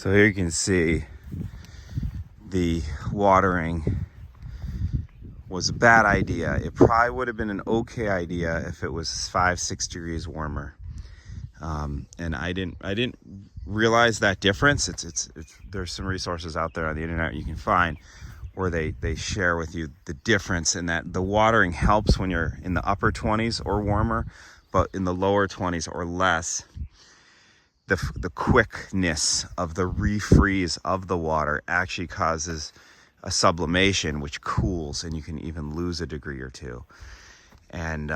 So here you can see the watering was a bad idea. It probably would have been an okay idea if it was 5-6 degrees warmer. And I didn't realize that difference. It's there's some resources out there on the internet you can find where they share with you the difference in that the watering helps when you're in the upper 20s or warmer, but in the lower 20s or less, the quickness of the refreeze of the water actually causes a sublimation, which cools, and you can even lose a degree or two. And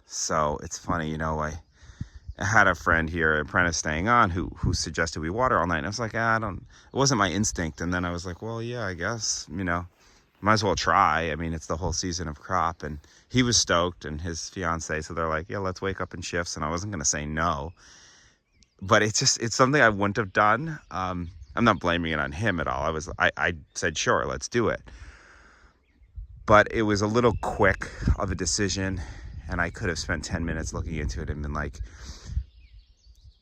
so it's funny, you know, I had a friend here, an apprentice staying on, who suggested we water all night. And I was like, it wasn't my instinct. And then I was like, well, yeah, I guess, you know, might as well try. I mean, it's the whole season of crop. And he was stoked, and his fiance. So they're like, yeah, let's wake up in shifts. And I wasn't going to say no. But it's something I wouldn't have done. I'm not blaming it on him at all. I said, sure, let's do it. But it was a little quick of a decision. And I could have spent 10 minutes looking into it and been like,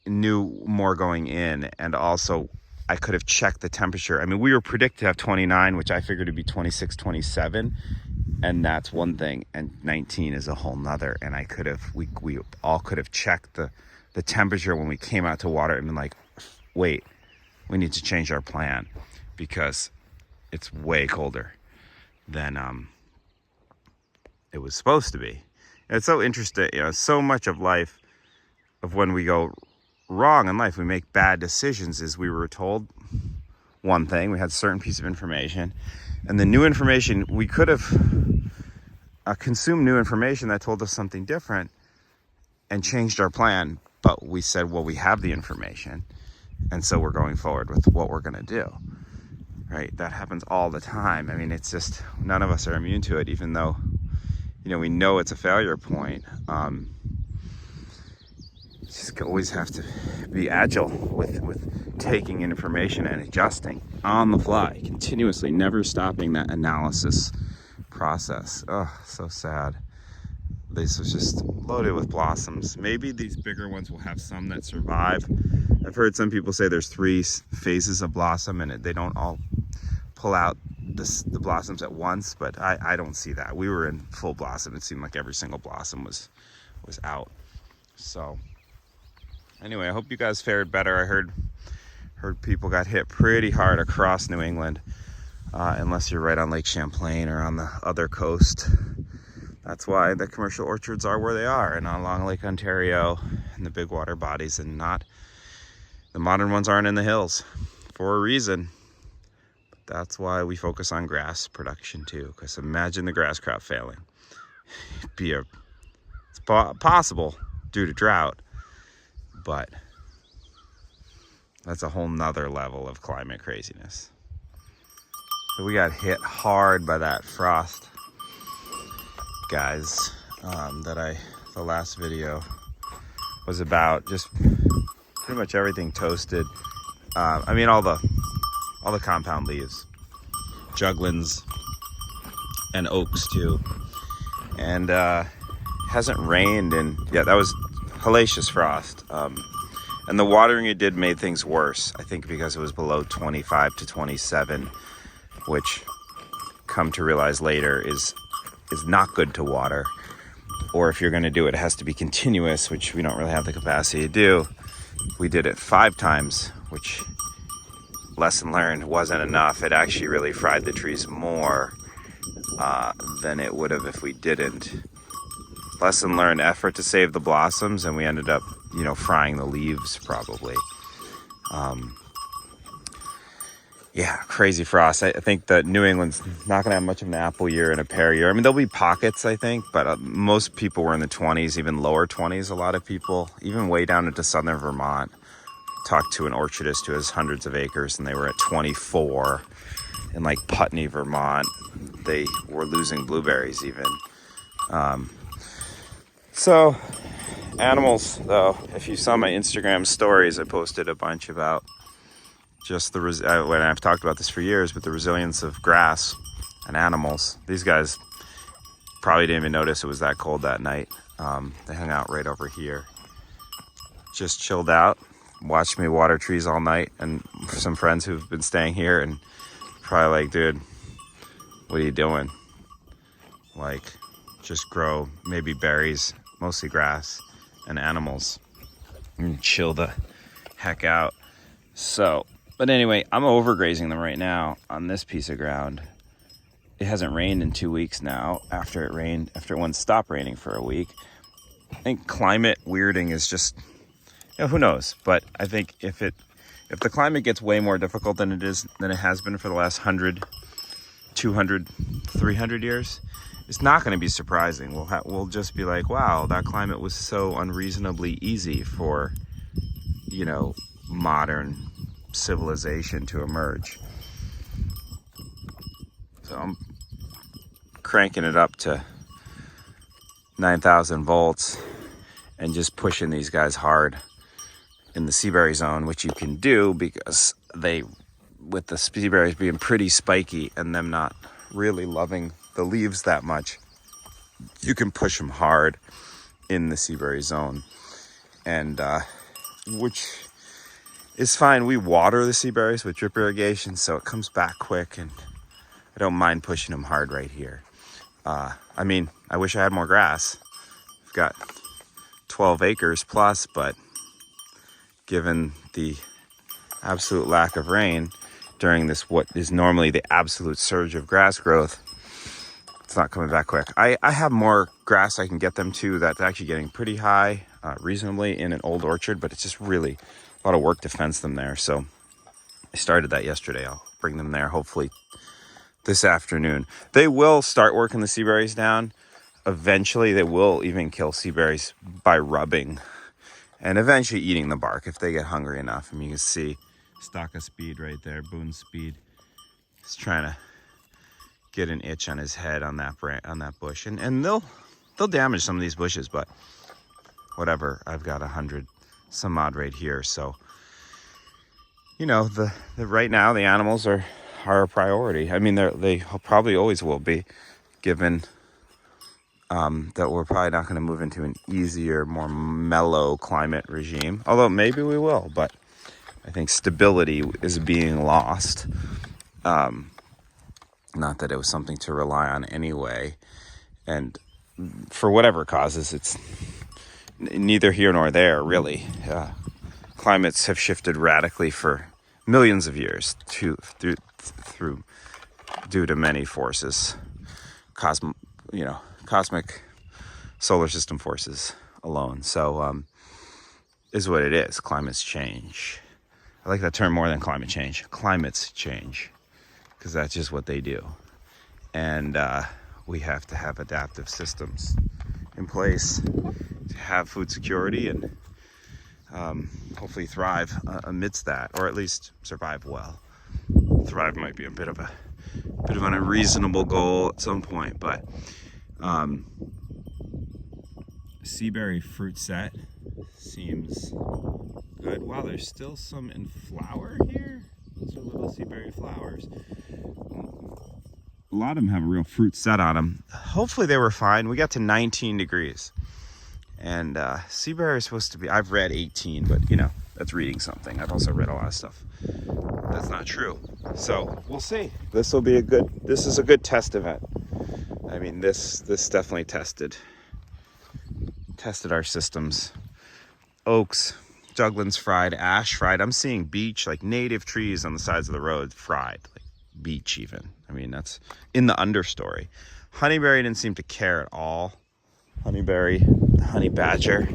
knew more going in. And also I could have checked the temperature. I mean, we were predicted to have 29, which I figured to be 26, 27. And that's one thing. And 19 is a whole nother. And I could have, we all could have checked the temperature when we came out to water and been like, wait, we need to change our plan because it's way colder than it was supposed to be. And it's so interesting, you know, so much of life, of when we go wrong in life, we make bad decisions, is we were told one thing, we had a certain piece of information, and the new information, we could have consumed new information that told us something different and changed our plan. But we said, well, we have the information, and so we're going forward with what we're going to do, right? That happens all the time. I mean, it's just, none of us are immune to it, even though, you know, we know it's a failure point. You just always have to be agile with taking information and adjusting on the fly, continuously, never stopping that analysis process. Oh, so sad. This was just loaded with blossoms. Maybe these bigger ones will have some that survive. I've heard some people say there's 3 phases of blossom and they don't all pull out the blossoms at once, but I don't see that. We were in full blossom. It seemed like every single blossom was out. So anyway, I hope you guys fared better. I heard people got hit pretty hard across New England, unless you're right on Lake Champlain or on the other coast. That's why the commercial orchards are where they are, and along Lake Ontario and the big water bodies, and not the modern ones aren't in the hills for a reason. But that's why we focus on grass production too, because imagine the grass crop failing. It's possible due to drought, but that's a whole nother level of climate craziness. So we got hit hard by that frost, guys. The last video was about just pretty much everything toasted. I mean, all the compound leaves, juglans and oaks too. And hasn't rained, and yeah, that was hellacious frost. And the watering it did made things worse, I think, because it was below 25 to 27, which, come to realize later, is not good to water. Or if you're going to do it, it has to be continuous, which we don't really have the capacity to do. We did it 5 times, which, lesson learned, wasn't enough. It actually really fried the trees more than it would have if we didn't. Lesson learned, effort to save the blossoms, and we ended up, you know, frying the leaves probably. Yeah, crazy frost. I think that New England's not going to have much of an apple year and a pear year. I mean, there'll be pockets, I think, but most people were in the 20s, even lower 20s. A lot of people, even way down into southern Vermont. Talked to an orchardist who has hundreds of acres, and they were at 24. In like Putney, Vermont, they were losing blueberries even. So, animals, though, if you saw my Instagram stories, I posted a bunch about just when I've talked about this for years, but the resilience of grass and animals. These guys probably didn't even notice it was that cold that night. They hung out right over here, just chilled out, watched me water trees all night, and some friends who've been staying here and probably like, dude, what are you doing? Like, just grow maybe berries, mostly grass and animals, and chill the heck out. So, but anyway, I'm overgrazing them right now on this piece of ground. It hasn't rained in 2 weeks now. After it once stopped raining for a week. I think climate weirding is just, who knows? But I think if the climate gets way more difficult than it has been for the last 100, 200, 300 years, it's not going to be surprising. We'll just be like, wow, that climate was so unreasonably easy for, modern civilization to emerge. So I'm cranking it up to 9,000 volts and just pushing these guys hard in the seaberry zone, which you can do because with the seaberries being pretty spiky and them not really loving the leaves that much, you can push them hard in the seaberry zone, and which is fine. We water the seaberries with drip irrigation, so it comes back quick, and I don't mind pushing them hard right here. I wish I had more grass. I've got 12 acres plus, but given the absolute lack of rain during this, what is normally the absolute surge of grass growth, it's not coming back quick. I have more grass I can get them to that's actually getting pretty high, reasonably, in an old orchard, but it's just really a lot of work to fence them there. So I started that yesterday. I'll bring them there hopefully this afternoon. They will start working the seaberries down. Eventually they will even kill seaberries by rubbing and eventually eating the bark if they get hungry enough. I mean, you can see Stalk of Speed right there, Boone Speed. He's trying to get an itch on his head on that bush, and they'll damage some of these bushes, but whatever. I've got 100 some odd right here, so the right now the animals are a priority. I mean, they probably always will be, given that we're probably not going to move into an easier, more mellow climate regime. Although maybe we will, but I think stability is being lost. Not that it was something to rely on anyway. And for whatever causes, it's neither here nor there, really. Climates have shifted radically for millions of years due to many forces, cosmic solar system forces alone. So is what it is. Climates change. I like that term more than climate change. Climates change, because that's just what they do. And we have to have adaptive systems in place to have food security and hopefully thrive amidst that, or at least survive well. Thrive might be a bit of an unreasonable goal at some point, but seaberry fruit set seems good. Wow, there's still some in flower here. Those are little seaberry flowers. A lot of them have a real fruit set on them. Hopefully they were fine. We got to 19 degrees. And seaberry is supposed to be, I've read 18, but that's reading something. I've also read a lot of stuff that's not true. So we'll see. This is a good test event. I mean, this definitely tested our systems. Oaks, juglans fried, ash fried. I'm seeing beech, like native trees on the sides of the road fried, like beech even. I mean, that's in the understory. Honeyberry didn't seem to care at all. Honeyberry, the honey badger.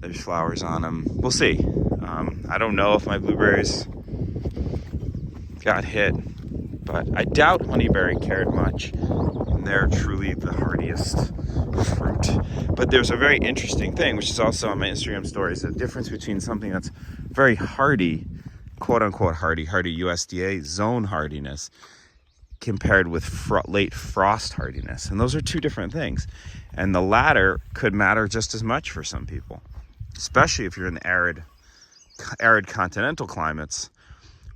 There's flowers on them. We'll see. I don't know if my blueberries got hit, but I doubt honeyberry cared much. And they're truly the hardiest fruit. But there's a very interesting thing, which is also on my Instagram stories, the difference between something that's very hardy, quote unquote hardy USDA zone hardiness, compared with late frost hardiness. And those are two different things. And the latter could matter just as much for some people, especially if you're in the arid continental climates,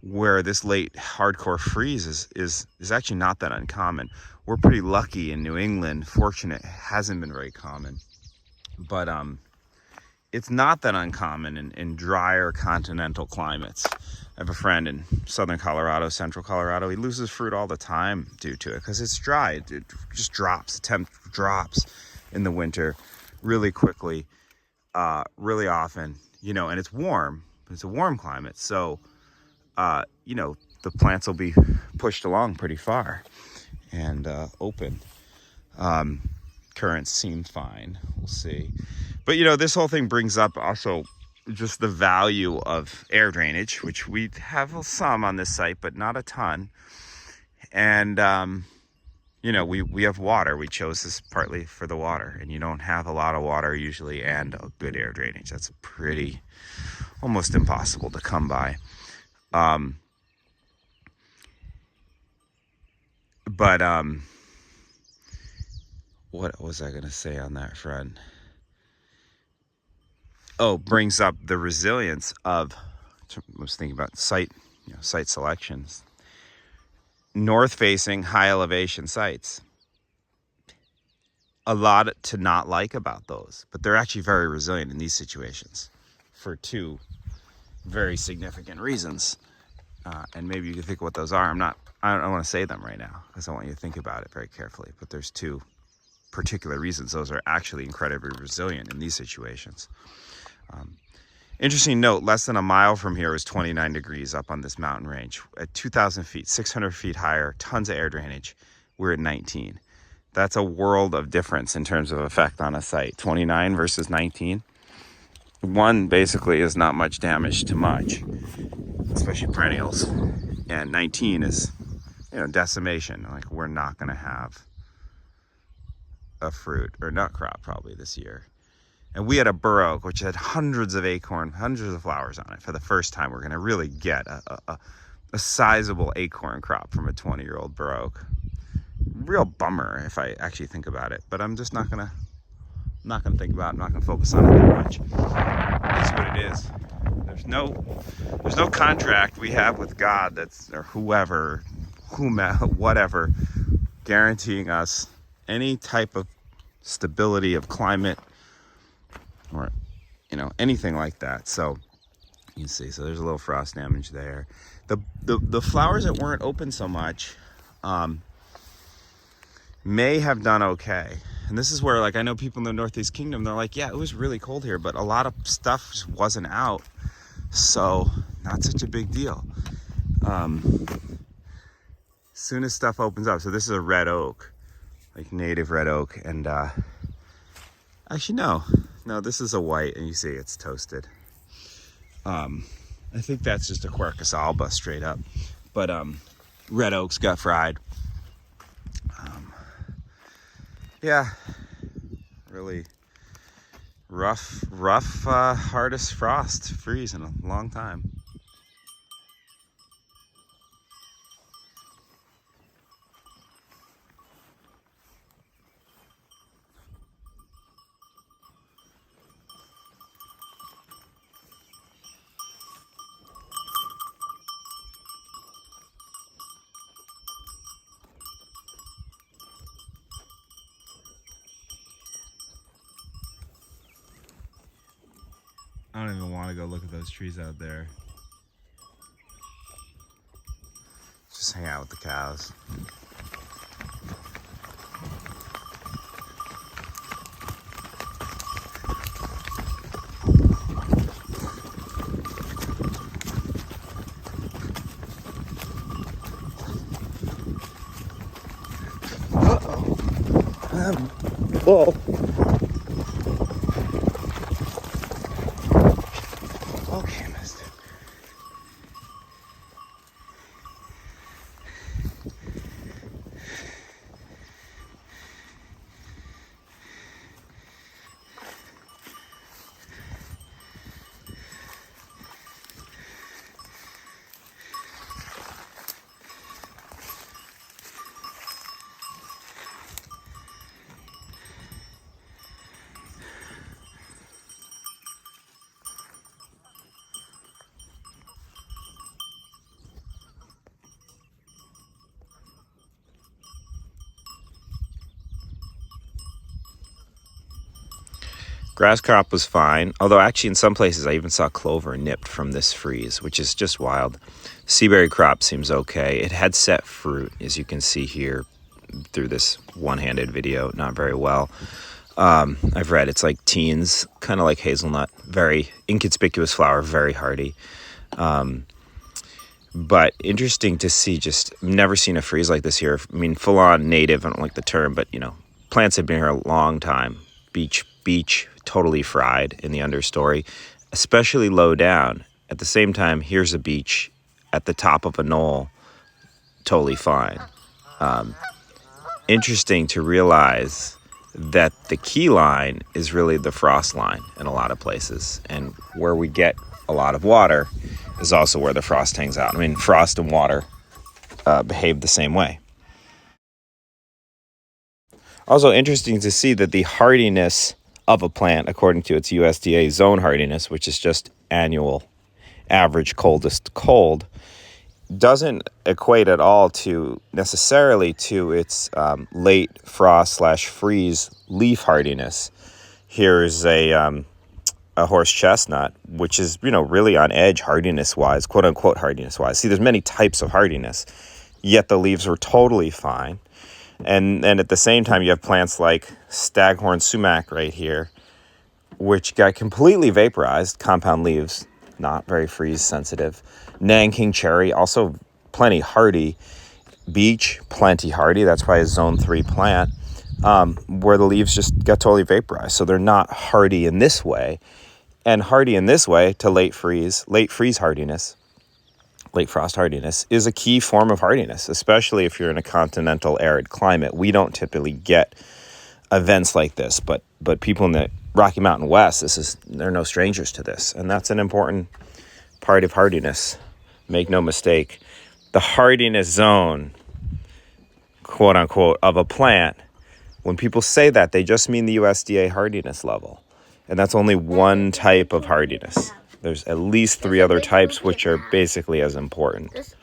where this late hardcore freeze is actually not that uncommon. We're pretty lucky in New England, fortunate, it hasn't been very common. But it's not that uncommon in drier continental climates. I have a friend in southern Colorado, central Colorado. He loses fruit all the time due to it because it's dry. It just drops. The temp drops in the winter really quickly, really often, you know, and it's warm. It's a warm climate. So, you know, the plants will be pushed along pretty far and open. Currents seem fine. We'll see. But, you know, this whole thing brings up also just the value of air drainage, which we have some on this site, but not a ton. And, you know, we have water. We chose this partly for the water, and you don't have a lot of water usually and a good air drainage. That's pretty, almost impossible to come by. What was I going to say on that front? Oh, brings up the resilience of, I was thinking about site selections. North-facing, high elevation sites. A lot to not like about those, but they're actually very resilient in these situations for two very significant reasons. And maybe you can think of what those are. I don't want to say them right now because I want you to think about it very carefully. But there's two particular reasons those are actually incredibly resilient in these situations. Interesting note, less than a mile from here is 29 degrees up on this mountain range. At 2,000 feet, 600 feet higher, tons of air drainage, we're at 19. That's a world of difference in terms of effect on a site. 29 versus 19. One basically is not much damage to much, especially perennials. And 19 is, you know, decimation. Like, we're not going to have a fruit or nut crop probably this year. And we had a bur oak, which had hundreds of flowers on it. For the first time, we're going to really get a sizable acorn crop from a 20-year-old bur oak. Real bummer if I actually think about it, but I'm just not gonna think about it. I'm not gonna focus on it that much. It is what it is. There's no contract we have with God or whoever, whatever, guaranteeing us any type of stability of climate or, you know, anything like that. So you can see, so there's a little frost damage there. The flowers that weren't open so much may have done okay. And this is where, like, I know people in the Northeast Kingdom, they're like, yeah, it was really cold here, but a lot of stuff just wasn't out, so not such a big deal. Soon as stuff opens up, so this is a red oak, like native red oak, and actually no, this is a white, and you see it's toasted. I think that's just a Quercus alba straight up, but red oaks got fried. Yeah, really rough, hardest frost freeze in a long time. I don't even want to go look at those trees out there. Just hang out with the cows. Whoa. Okay, mister. Grass crop was fine, although actually in some places I even saw clover nipped from this freeze, which is just wild. Seaberry crop seems okay. It had set fruit, as you can see here through this one-handed video, not very well. I've read it's like teens, kind of like hazelnut, very inconspicuous flower, very hardy. But interesting to see, just never seen a freeze like this here. I mean, full on native, I don't like the term, but you know, plants have been here a long time. Beech, totally fried in the understory, especially low down. At the same time, here's a beech at the top of a knoll, totally fine. Interesting to realize that the key line is really the frost line in a lot of places, and where we get a lot of water is also where the frost hangs out. I mean, frost and water behave the same way. Also interesting to see that the hardiness of a plant, according to its USDA zone hardiness, which is just annual average coldest cold, doesn't equate at all to necessarily to its late frost / freeze leaf hardiness. Here's a horse chestnut, which is, you know, really on edge hardiness wise, quote unquote hardiness wise. See, there's many types of hardiness, yet the leaves were totally fine. And at the same time, you have plants like staghorn sumac right here, which got completely vaporized, compound leaves, not very freeze sensitive. Nanking cherry, also plenty hardy. Beech, plenty hardy. That's probably a zone 3 plant, where the leaves just got totally vaporized. So they're not hardy in this way. And hardy in this way to late freeze hardiness, late frost hardiness, is a key form of hardiness, especially if you're in a continental arid climate. We don't typically get events like this, but people in the Rocky Mountain West, they're no strangers to this. And that's an important part of hardiness. Make no mistake. The hardiness zone, quote unquote, of a plant, when people say that, they just mean the USDA hardiness level. And that's only one type of hardiness. There's at least 3 other types which are basically as important.